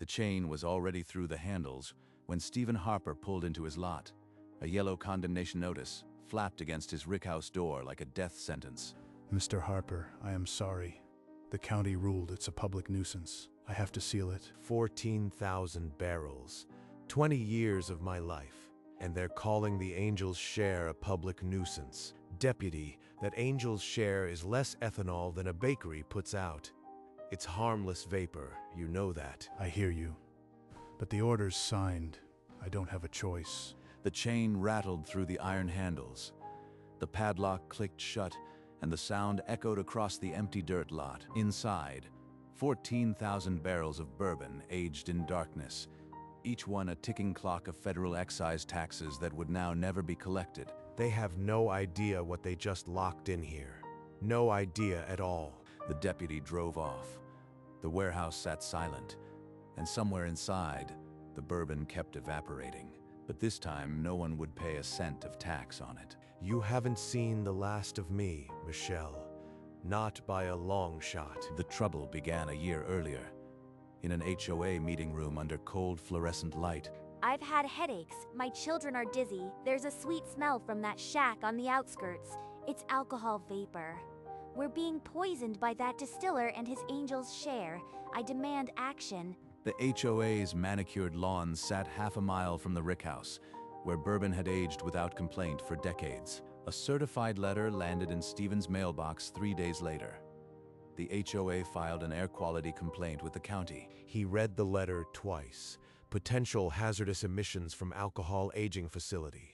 The chain was already through the handles when Stephen Harper pulled into his lot. A yellow condemnation notice flapped against his rickhouse door like a death sentence. Mr. Harper, I am sorry. The county ruled it's a public nuisance. I have to seal it. 14,000 barrels. 20 years of my life. And they're calling the Angel's Share a public nuisance. Deputy, that Angel's Share is less ethanol than a bakery puts out. It's harmless vapor, you know that. I hear you. But the order's signed. I don't have a choice. The chain rattled through the iron handles. The padlock clicked shut, and the sound echoed across the empty dirt lot. Inside, 14,000 barrels of bourbon aged in darkness, each one a ticking clock of federal excise taxes that would now never be collected. They have no idea what they just locked in here. No idea at all. The deputy drove off. The warehouse sat silent, and somewhere inside, the bourbon kept evaporating. But this time, no one would pay a cent of tax on it. You haven't seen the last of me, Michelle. Not by a long shot. The trouble began a year earlier, in an HOA meeting room under cold fluorescent light. I've had headaches, my children are dizzy, there's a sweet smell from that shack on the outskirts. It's alcohol vapor. We're being poisoned by that distiller and his Angel's Share. I demand action. The HOA's manicured lawns sat half a mile from the rickhouse, where bourbon had aged without complaint for decades. A certified letter landed in Stephen's mailbox 3 days later. The HOA filed an air quality complaint with the county. He read the letter twice. Potential hazardous emissions from alcohol aging facility.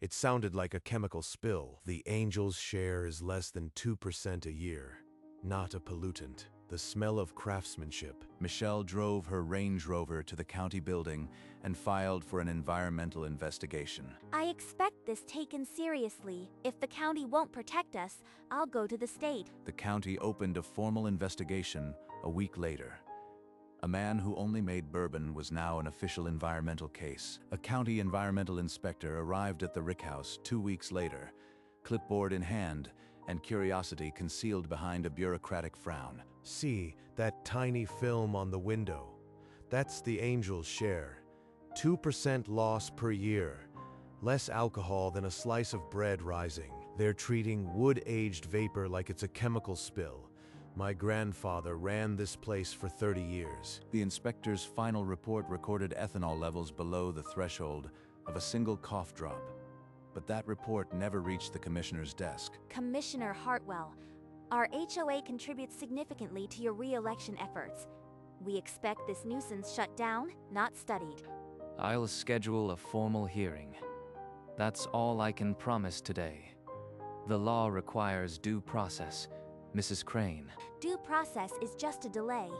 It sounded like a chemical spill. The Angel's Share is less than 2% a year. Not a pollutant. The smell of craftsmanship. Michelle drove her Range Rover to the county building and filed for an environmental investigation. I expect this taken seriously. If the county won't protect us, I'll go to the state. The county opened a formal investigation a week later. A man who only made bourbon was now an official environmental case. A county environmental inspector arrived at the rickhouse 2 weeks later, clipboard in hand and curiosity concealed behind a bureaucratic frown. See, that tiny film on the window. That's the Angel's Share. 2% loss per year. Less alcohol than a slice of bread rising. They're treating wood-aged vapor like it's a chemical spill. My grandfather ran this place for 30 years. The inspector's final report recorded ethanol levels below the threshold of a single cough drop. But that report never reached the commissioner's desk. Commissioner Hartwell, our HOA contributes significantly to your re-election efforts. We expect this nuisance shut down, not studied. I'll schedule a formal hearing. That's all I can promise today. The law requires due process, Mrs. Crane. Due process is just a delay.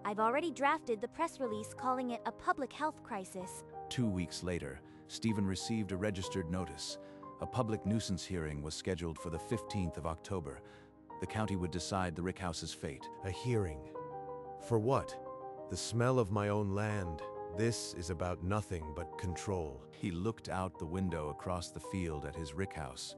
I've already drafted the press release calling it a public health crisis. 2 weeks later, Stephen received a registered notice. A public nuisance hearing was scheduled for the 15th of October. The county would decide the rickhouse's fate. A hearing. For what? The smell of my own land. This is about nothing but control. He looked out the window across the field at his rickhouse,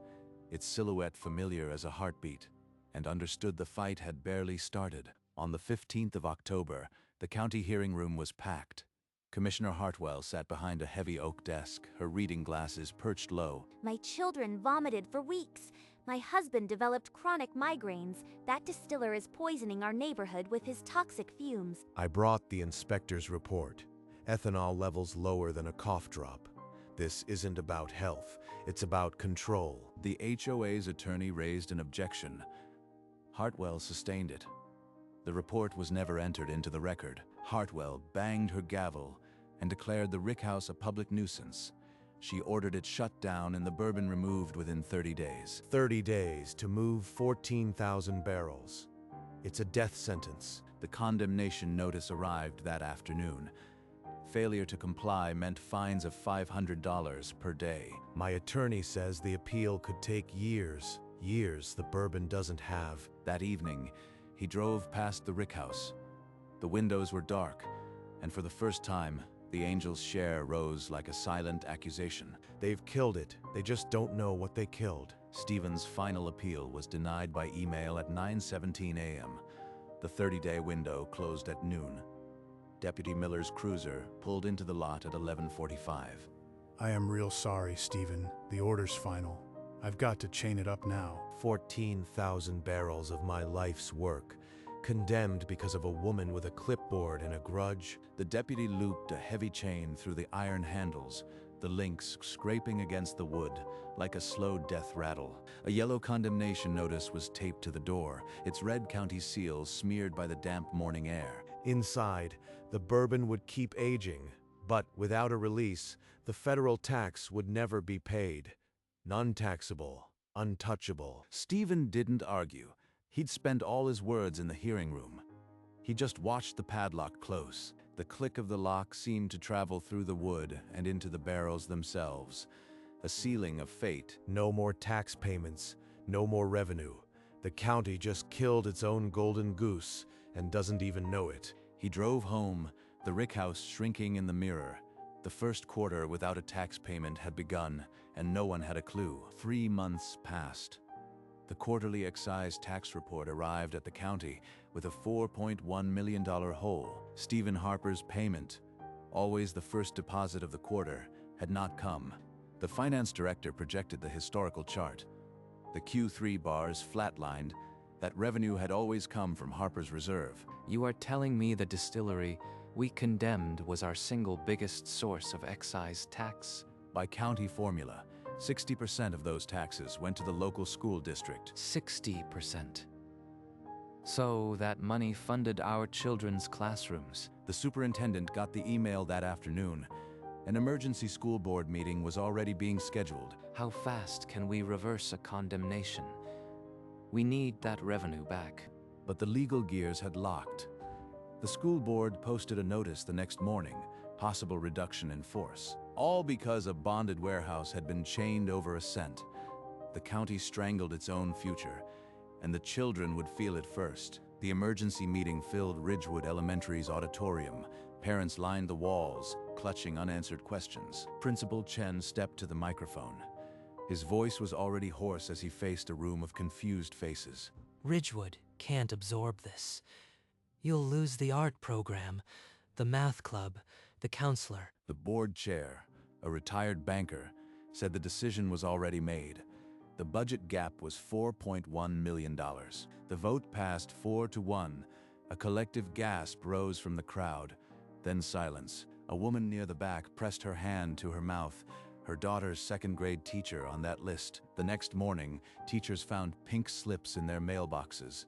its silhouette familiar as a heartbeat, and understood the fight had barely started. On the 15th of October, the county hearing room was packed. Commissioner Hartwell sat behind a heavy oak desk, her reading glasses perched low. My children vomited for weeks. My husband developed chronic migraines. That distiller is poisoning our neighborhood with his toxic fumes. I brought the inspector's report. Ethanol levels lower than a cough drop. This isn't about health, it's about control. The HOA's attorney raised an objection. Hartwell sustained it. The report was never entered into the record. Hartwell banged her gavel and declared the rickhouse a public nuisance. She ordered it shut down and the bourbon removed within 30 days. 30 days to move 14,000 barrels. It's a death sentence. The condemnation notice arrived that afternoon. Failure to comply meant fines of $500 per day. My attorney says the appeal could take years. Years the bourbon doesn't have. That evening, he drove past the rickhouse. The windows were dark, and for the first time, the Angel's Share rose like a silent accusation. They've killed it. They just don't know what they killed. Stephen's final appeal was denied by email at 9:17 a.m. The 30-day window closed at noon. Deputy Miller's cruiser pulled into the lot at 11:45. I am real sorry, Stephen. The order's final. I've got to chain it up now. 14,000 barrels of my life's work, condemned because of a woman with a clipboard and a grudge. The deputy looped a heavy chain through the iron handles, the links scraping against the wood like a slow death rattle. A yellow condemnation notice was taped to the door, its red county seal smeared by the damp morning air. Inside, the bourbon would keep aging, but without a release, the federal tax would never be paid. Non-taxable, untouchable. Stephen didn't argue. He'd spent all his words in the hearing room. He just watched the padlock close. The click of the lock seemed to travel through the wood and into the barrels themselves. A sealing of fate. No more tax payments, no more revenue. The county just killed its own golden goose and doesn't even know it. He drove home, the rick house shrinking in the mirror. The first quarter without a tax payment had begun, and no one had a clue. 3 months passed. The quarterly excise tax report arrived at the county with a $4.1 million hole. Stephen Harper's payment, always the first deposit of the quarter, had not come. The finance director projected the historical chart. The Q3 bars flatlined. That revenue had always come from Harper's Reserve. You are telling me the distillery we condemned was our single biggest source of excise tax? By county formula, 60% of those taxes went to the local school district. 60%. So that money funded our children's classrooms. The superintendent got the email that afternoon. An emergency school board meeting was already being scheduled. How fast can we reverse a condemnation? We need that revenue back. But the legal gears had locked. The school board posted a notice the next morning, possible reduction in force. All because a bonded warehouse had been chained over a cent. The county strangled its own future, and the children would feel it first. The emergency meeting filled Ridgewood Elementary's auditorium. Parents lined the walls, clutching unanswered questions. Principal Chen stepped to the microphone. His voice was already hoarse as he faced a room of confused faces. Ridgewood can't absorb this. You'll lose the art program, the math club, the counselor. The board chair, a retired banker, said the decision was already made. The budget gap was $4.1 million. The vote passed 4-1. A collective gasp rose from the crowd, then silence. A woman near the back pressed her hand to her mouth, her daughter's second-grade teacher on that list. The next morning, teachers found pink slips in their mailboxes.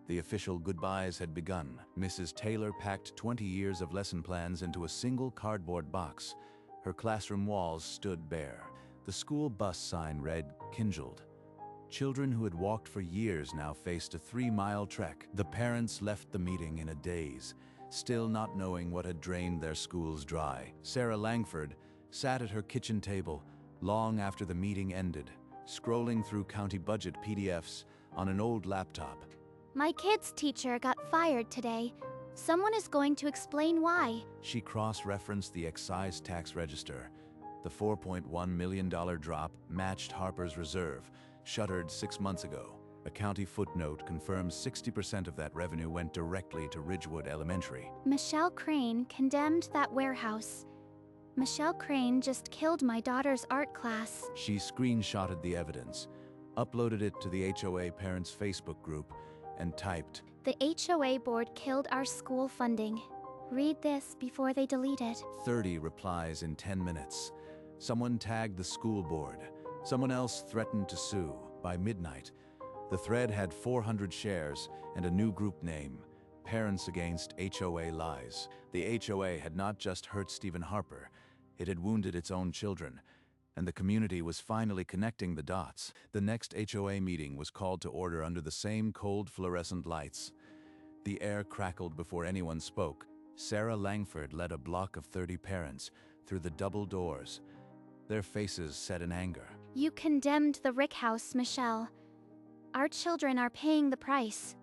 The official goodbyes had begun. Mrs. Taylor packed 20 years of lesson plans into a single cardboard box. Her classroom walls stood bare. The school bus sign read, "Kinjled." Children who had walked for years now faced a 3-mile trek. The parents left the meeting in a daze, still not knowing what had drained their schools dry. Sarah Langford sat at her kitchen table long after the meeting ended, scrolling through county budget PDFs on an old laptop. My kid's teacher got fired today. Someone is going to explain why. She cross-referenced the excise tax register. The $4.1 million drop matched Harper's Reserve, shuttered 6 months ago. A county footnote confirms 60% of that revenue went directly to Ridgewood Elementary. Michelle Crane condemned that warehouse. Michelle Crane just killed my daughter's art class. She screenshotted the evidence, uploaded it to the HOA parents' Facebook group, and typed, The HOA board killed our school funding. Read this before they delete it. 30 replies in 10 minutes. Someone tagged the school board. Someone else threatened to sue. By midnight, the thread had 400 shares and a new group name, Parents Against HOA Lies. The HOA had not just hurt Stephen Harper, it had wounded its own children, and the community was finally connecting the dots. The next HOA meeting was called to order under the same cold fluorescent lights. The air crackled before anyone spoke. Sarah Langford led a block of 30 parents through the double doors, their faces set in anger. You condemned the Rick House, Michelle. Our children are paying the price.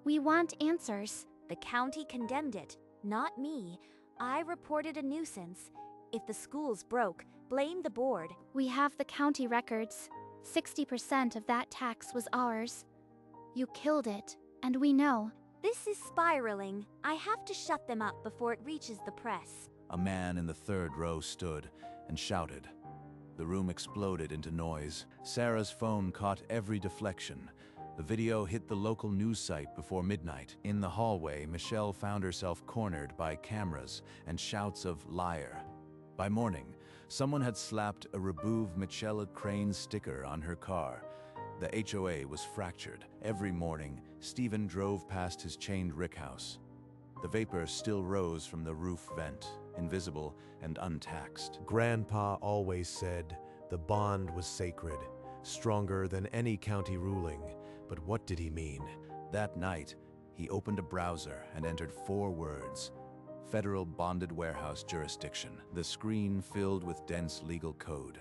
We want answers. The county condemned it, not me. I reported a nuisance. If the schools broke, blame the board. We have the county records. 60% of that tax was ours. You killed it, and we know. This is spiraling. I have to shut them up before it reaches the press. A man in the third row stood and shouted. The room exploded into noise. Sarah's phone caught every deflection. The video hit the local news site before midnight. In the hallway, Michelle found herself cornered by cameras and shouts of "liar." By morning, someone had slapped a "Remove Michelle Crane" sticker on her car. The HOA was fractured. Every morning, Stephen drove past his chained rickhouse. The vapor still rose from the roof vent, invisible and untaxed. Grandpa always said the bond was sacred, stronger than any county ruling. But what did he mean? That night, he opened a browser and entered 4 words: Federal Bonded Warehouse Jurisdiction. The screen filled with dense legal code.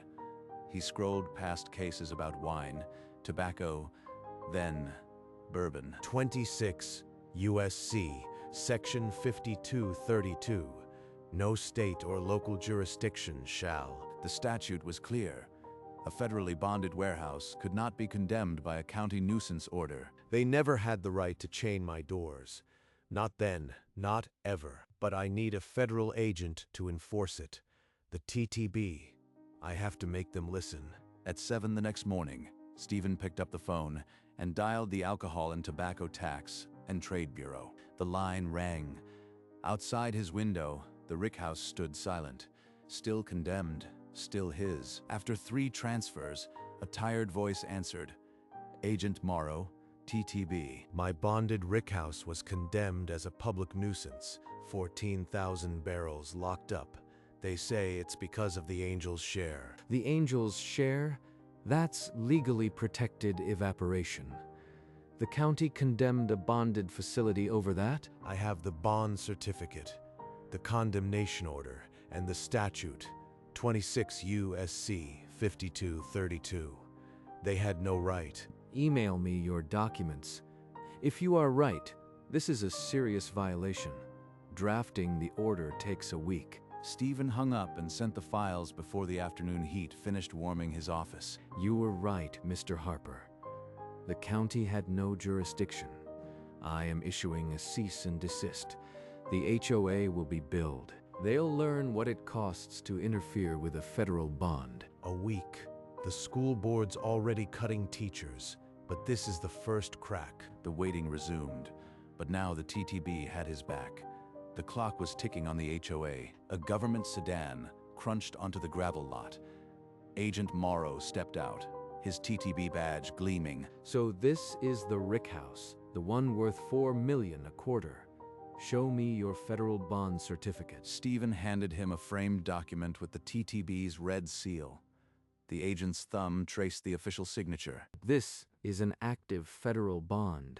He scrolled past cases about wine, tobacco, then bourbon. 26 USC, Section 5232. No state or local jurisdiction shall. The statute was clear. A federally bonded warehouse could not be condemned by a county nuisance order. They never had the right to chain my doors. Not then, not ever. But I need a federal agent to enforce it. The TTB. I have to make them listen. At 7 the next morning, Stephen picked up the phone and dialed the Alcohol and Tobacco Tax and Trade Bureau. The line rang. Outside his window, the rickhouse stood silent, still condemned, still his. After 3 transfers, a tired voice answered. Agent Morrow, TTB. My bonded rickhouse was condemned as a public nuisance. 14,000 barrels locked up. They say it's because of the Angels' share. The Angels' share? That's legally protected evaporation. The county condemned a bonded facility over that? I have the bond certificate, the condemnation order, and the statute, 26 USC 5232. They had no right. Email me your documents. If you are right, this is a serious violation. Drafting the order takes a week. Stephen hung up and sent the files before the afternoon heat finished warming his office. You were right, Mr. Harper. The county had no jurisdiction. I am issuing a cease and desist. The HOA will be billed. They'll learn what it costs to interfere with a federal bond. A week. The school board's already cutting teachers, but this is the first crack. The waiting resumed, but now the TTB had his back. The clock was ticking on the HOA. A government sedan crunched onto the gravel lot. Agent Morrow stepped out, his TTB badge gleaming. So this is the rickhouse, the one worth $4 million a quarter. Show me your federal bond certificate. Stephen handed him a framed document with the TTB's red seal. The agent's thumb traced the official signature. This is an active federal bond.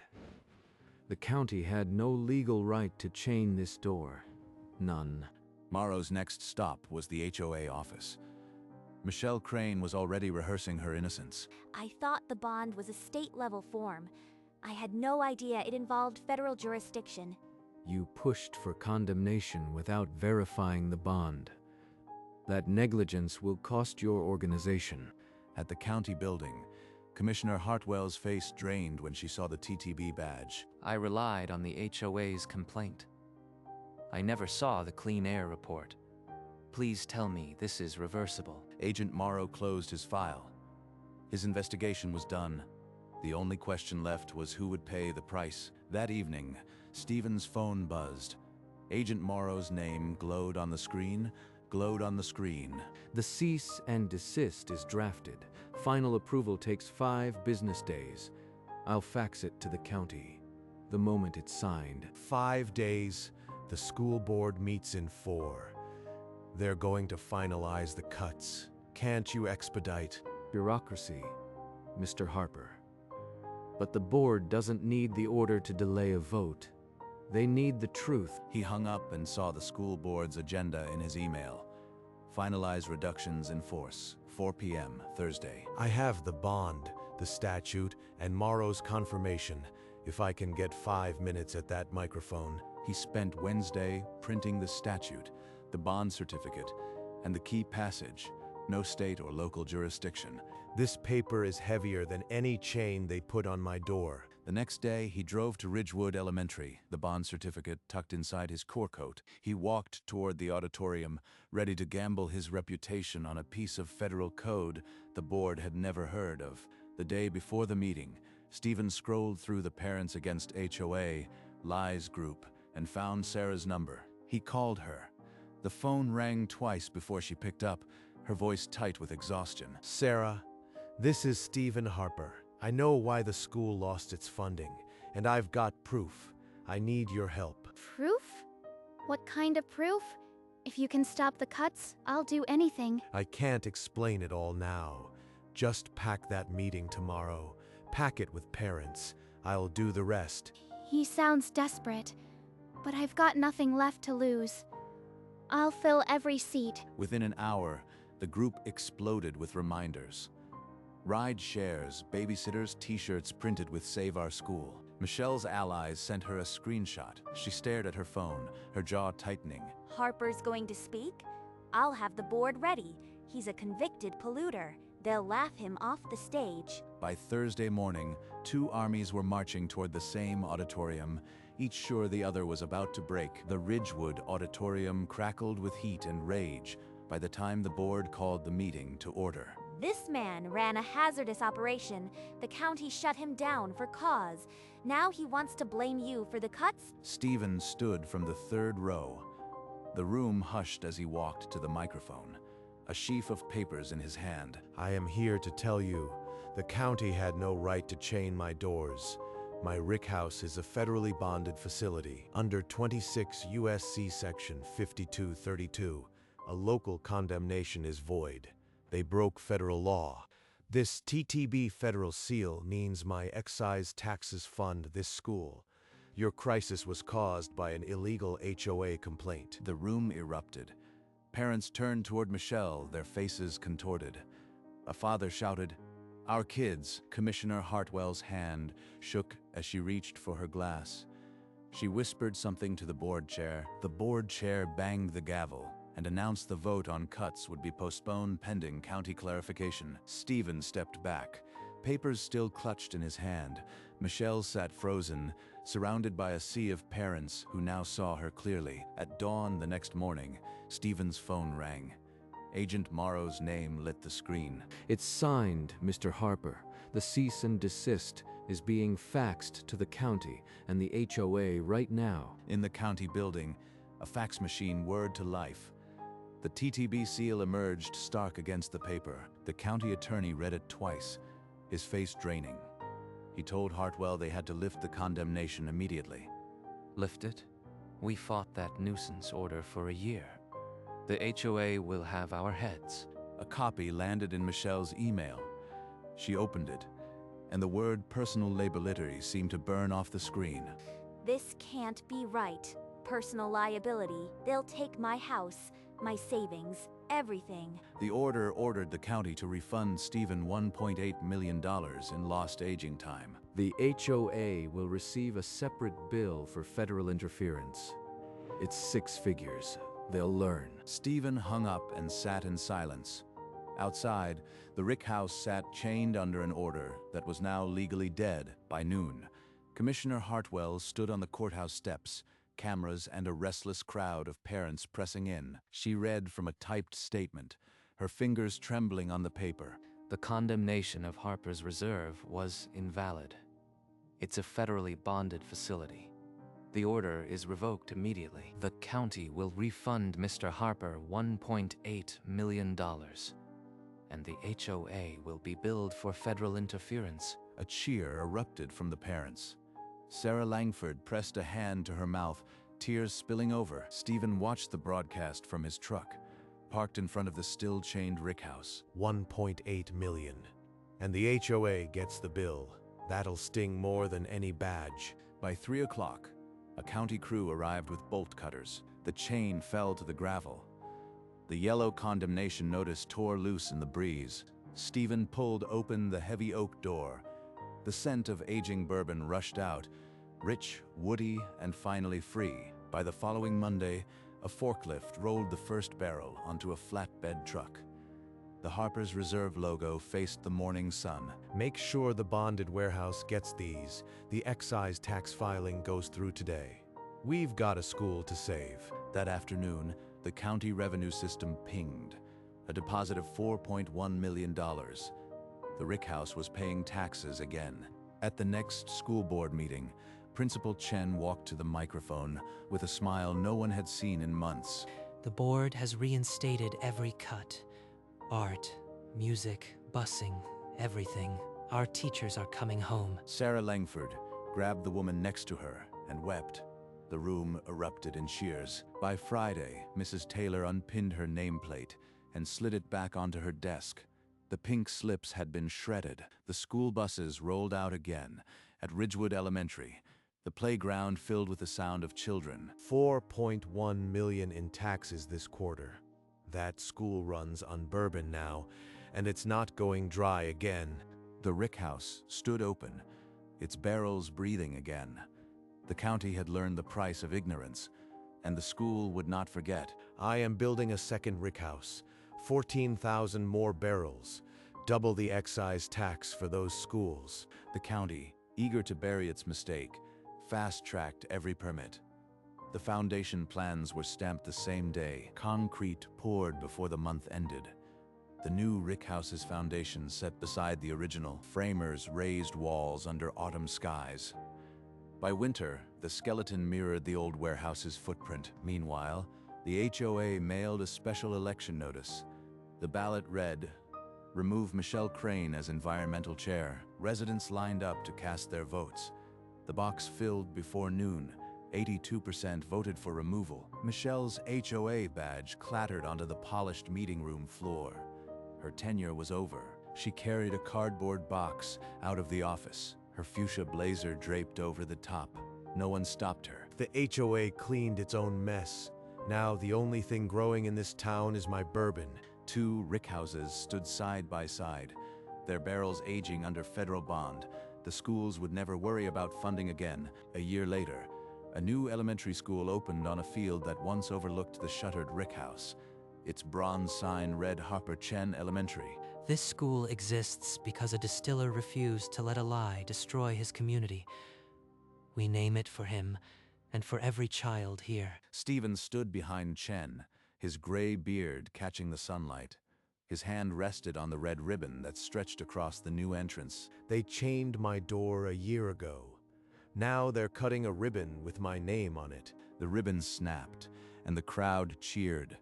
The county had no legal right to chain this door. None. Morrow's next stop was the HOA office. Michelle Crane was already rehearsing her innocence. I thought the bond was a state-level form. I had no idea it involved federal jurisdiction. You pushed for condemnation without verifying the bond. That negligence will cost your organization. At the county building, Commissioner Hartwell's face drained when she saw the TTB badge. I relied on the HOA's complaint. I never saw the clean air report. Please tell me this is reversible. Agent Morrow closed his file. His investigation was done. The only question left was who would pay the price. That evening, Stephen's phone buzzed. Agent Morrow's name glowed on the screen. The cease and desist is drafted. Final approval takes 5 business days. I'll fax it to the county the moment it's signed. 5 days. The school board meets in 4. They're going to finalize the cuts. Can't you expedite? Bureaucracy, Mr. Harper. But the board doesn't need the order to delay a vote. They need the truth. He hung up and saw the school board's agenda in his email. Finalize reductions in force, 4 p.m. Thursday. I have the bond, the statute, and Morrow's confirmation. If I can get 5 minutes at that microphone. He spent Wednesday printing the statute, the bond certificate, and the key passage, no state or local jurisdiction. This paper is heavier than any chain they put on my door. The The next day, he drove to Ridgewood Elementary, the bond certificate tucked inside his cork coat. He walked toward the auditorium, ready to gamble his reputation on a piece of federal code the board had never heard of. The day before the meeting, Stephen scrolled through the Parents Against HOA Lies group and found Sarah's number. He called her. The phone rang twice before she picked up, her voice tight with exhaustion. Sarah, this is Stephen Harper. I know why the school lost its funding, and I've got proof. I need your help. Proof? What kind of proof? If you can stop the cuts, I'll do anything. I can't explain it all now. Just pack that meeting tomorrow. Pack it with parents. I'll do the rest. He sounds desperate, but I've got nothing left to lose. I'll fill every seat. Within an hour, the group exploded with reminders. Ride shares, babysitters, t-shirts printed with Save Our School. Michelle's allies sent her a screenshot. She stared at her phone, her jaw tightening. Harper's going to speak? I'll have the board ready. He's a convicted polluter. They'll laugh him off the stage. By Thursday morning, two armies were marching toward the same auditorium, each sure the other was about to break. The Ridgewood auditorium crackled with heat and rage by the time the board called the meeting to order. This man ran a hazardous operation. The county shut him down for cause. Now he wants to blame you for the cuts? Stephen stood from the third row. The room hushed as he walked to the microphone, a sheaf of papers in his hand. I am here to tell you, the county had no right to chain my doors. My rick house is a federally bonded facility. Under 26 U.S.C. Section 5232, a local condemnation is void. They broke federal law. This TTB federal seal means my excise taxes fund this school. Your crisis was caused by an illegal HOA complaint. The room erupted. Parents turned toward Michelle, their faces contorted. A father shouted, "Our kids!" Commissioner Hartwell's hand shook as she reached for her glass. She whispered something to the board chair. The board chair banged the gavel and announced the vote on cuts would be postponed pending county clarification. Stephen stepped back, papers still clutched in his hand. Michelle sat frozen, surrounded by a sea of parents who now saw her clearly. At dawn the next morning, Stephen's phone rang. Agent Morrow's name lit the screen. It's signed, Mr. Harper. The cease and desist is being faxed to the county and the HOA right now. In the county building, a fax machine whirred to life. The TTB seal emerged stark against the paper. The county attorney read it twice, his face draining. He told Hartwell they had to lift the condemnation immediately. Lift it? We fought that nuisance order for a year. The HOA will have our heads. A copy landed in Michelle's email. She opened it, and the word personal liability seemed to burn off the screen. This can't be right. Personal liability. They'll take my house, my savings, everything. The order ordered the county to refund Stephen $1.8 million in lost aging time. The HOA will receive a separate bill for federal interference. It's 6 figures. They'll learn. Stephen hung up and sat in silence. Outside, the Rick house sat chained under an order that was now legally dead by noon. Commissioner Hartwell stood on the courthouse steps, cameras and a restless crowd of parents pressing in. She read from a typed statement, her fingers trembling on the paper. The condemnation of Harper's Reserve was invalid. It's a federally bonded facility. The order is revoked immediately. The county will refund Mr. Harper $1.8 million. And the HOA will be billed for federal interference. A cheer erupted from the parents. Sarah Langford pressed a hand to her mouth, tears spilling over. Stephen watched the broadcast from his truck, parked in front of the still-chained Rick house. 1.8 million. And the HOA gets the bill. That'll sting more than any badge. By 3 o'clock, a county crew arrived with bolt cutters. The chain fell to the gravel. The yellow condemnation notice tore loose in the breeze. Stephen pulled open the heavy oak door. The scent of aging bourbon rushed out, rich, woody, and finally free. By the following Monday, a forklift rolled the first barrel onto a flatbed truck. The Harper's Reserve logo faced the morning sun. Make sure the bonded warehouse gets these. The excise tax filing goes through today. We've got a school to save. That afternoon, the county revenue system pinged. A deposit of $4.1 million. The Rick House was paying taxes again. At the next school board meeting, Principal Chen walked to the microphone with a smile no one had seen in months. The board has reinstated every cut. Art, music, busing, everything. Our teachers are coming home. Sarah Langford grabbed the woman next to her and wept. The room erupted in cheers. By Friday, Mrs. Taylor unpinned her nameplate and slid it back onto her desk. The pink slips had been shredded. The school buses rolled out again. At Ridgewood Elementary, the playground filled with the sound of children. $4.1 million in taxes this quarter. That school runs on Bourbon now, and it's not going dry again. The Rick House stood open, its barrels breathing again. The county had learned the price of ignorance, and the school would not forget. I am building a second Rick House. 14,000 more barrels. Double the excise tax for those schools. The county, eager to bury its mistake, fast-tracked every permit. The foundation plans were stamped the same day. Concrete poured before the month ended. The new Rick House's foundation set beside the original. Framers raised walls under autumn skies. By winter, the skeleton mirrored the old warehouse's footprint. Meanwhile, the HOA mailed a special election notice. The ballot read, "Remove Michelle Crane as environmental chair." Residents lined up to cast their votes. The box filled before noon. 82% voted for removal. Michelle's HOA badge clattered onto the polished meeting room floor. Her tenure was over. She carried a cardboard box out of the office, her fuchsia blazer draped over the top. No one stopped her. The HOA cleaned its own mess. Now the only thing growing in this town is my bourbon. Two Rick Houses stood side by side, their barrels aging under federal bond. The schools would never worry about funding again. A year later, a new elementary school opened on a field that once overlooked the shuttered Rick House. Its bronze sign read Harper Chen Elementary. This school exists because a distiller refused to let a lie destroy his community. We name it for him and for every child here. Stephen stood behind Chen, his gray beard catching the sunlight. His hand rested on the red ribbon that stretched across the new entrance. They chained my door a year ago. Now they're cutting a ribbon with my name on it. The ribbon snapped, and the crowd cheered.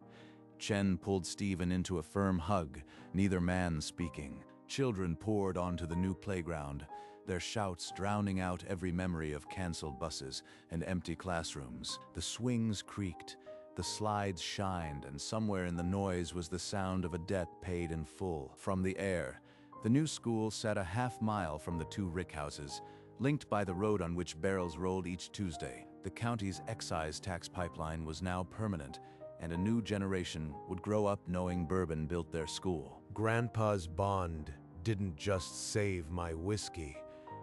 Chen pulled Stephen into a firm hug, neither man speaking. Children poured onto the new playground, their shouts drowning out every memory of canceled buses and empty classrooms. The swings creaked, the slides shined, and somewhere in the noise was the sound of a debt paid in full. From the air, the new school sat a half-mile from the two Rick Houses, linked by the road on which barrels rolled each Tuesday. The county's excise tax pipeline was now permanent, and a new generation would grow up knowing Bourbon built their school. Grandpa's bond didn't just save my whiskey.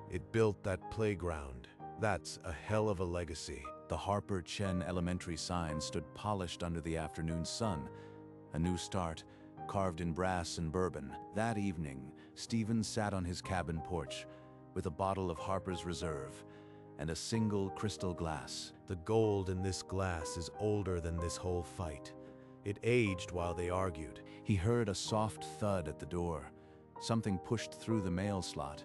It built that playground. That's a hell of a legacy. The Harper Chen Elementary sign stood polished under the afternoon sun. A new start, carved in brass and bourbon. That evening, Stephen sat on his cabin porch with a bottle of Harper's Reserve and a single crystal glass. The gold in this glass is older than this whole fight. It aged while they argued. He heard a soft thud at the door. Something pushed through the mail slot.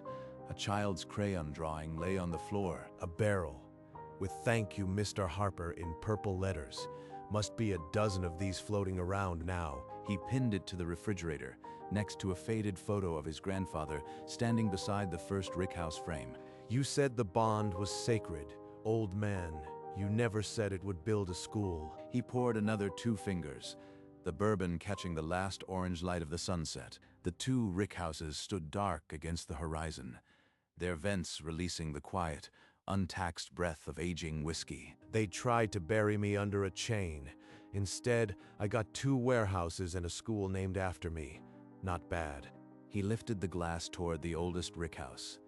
A child's crayon drawing lay on the floor. A barrel with "Thank you, Mr. Harper" in purple letters. Must be a dozen of these floating around now. He pinned it to the refrigerator, next to a faded photo of his grandfather standing beside the first Rick House frame. You said the bond was sacred. Old man, you never said it would build a school. He poured another 2 fingers, the bourbon catching the last orange light of the sunset. The two Rick Houses stood dark against the horizon, their vents releasing the quiet, untaxed breath of aging whiskey. They tried to bury me under a chain. Instead, I got 2 warehouses and a school named after me. Not bad. He lifted the glass toward the oldest Rick House,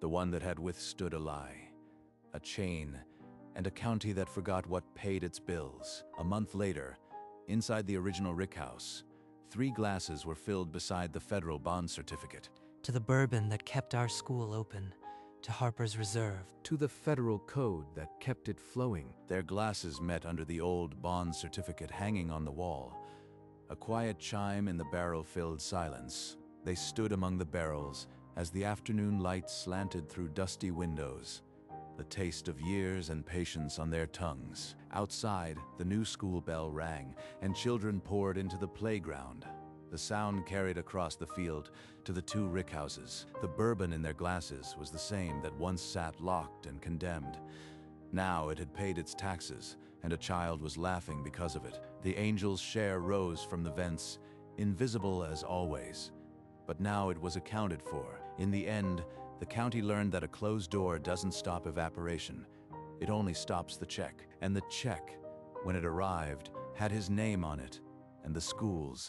the one that had withstood a lie, a chain, and a county that forgot what paid its bills. A month later, inside the original Rick House, 3 glasses were filled beside the federal bond certificate. To the bourbon that kept our school open, to Harper's Reserve. To the federal code that kept it flowing. Their glasses met under the old bond certificate hanging on the wall. A quiet chime in the barrel-filled silence. They stood among the barrels as the afternoon light slanted through dusty windows, the taste of years and patience on their tongues. Outside, the new school bell rang, and children poured into the playground. The sound carried across the field to the 2 rickhouses. The bourbon in their glasses was the same that once sat locked and condemned. Now it had paid its taxes, and a child was laughing because of it. The angel's share rose from the vents, invisible as always. But now it was accounted for. In the end, the county learned that a closed door doesn't stop evaporation. It only stops the check. And the check, when it arrived, had his name on it, and the school's.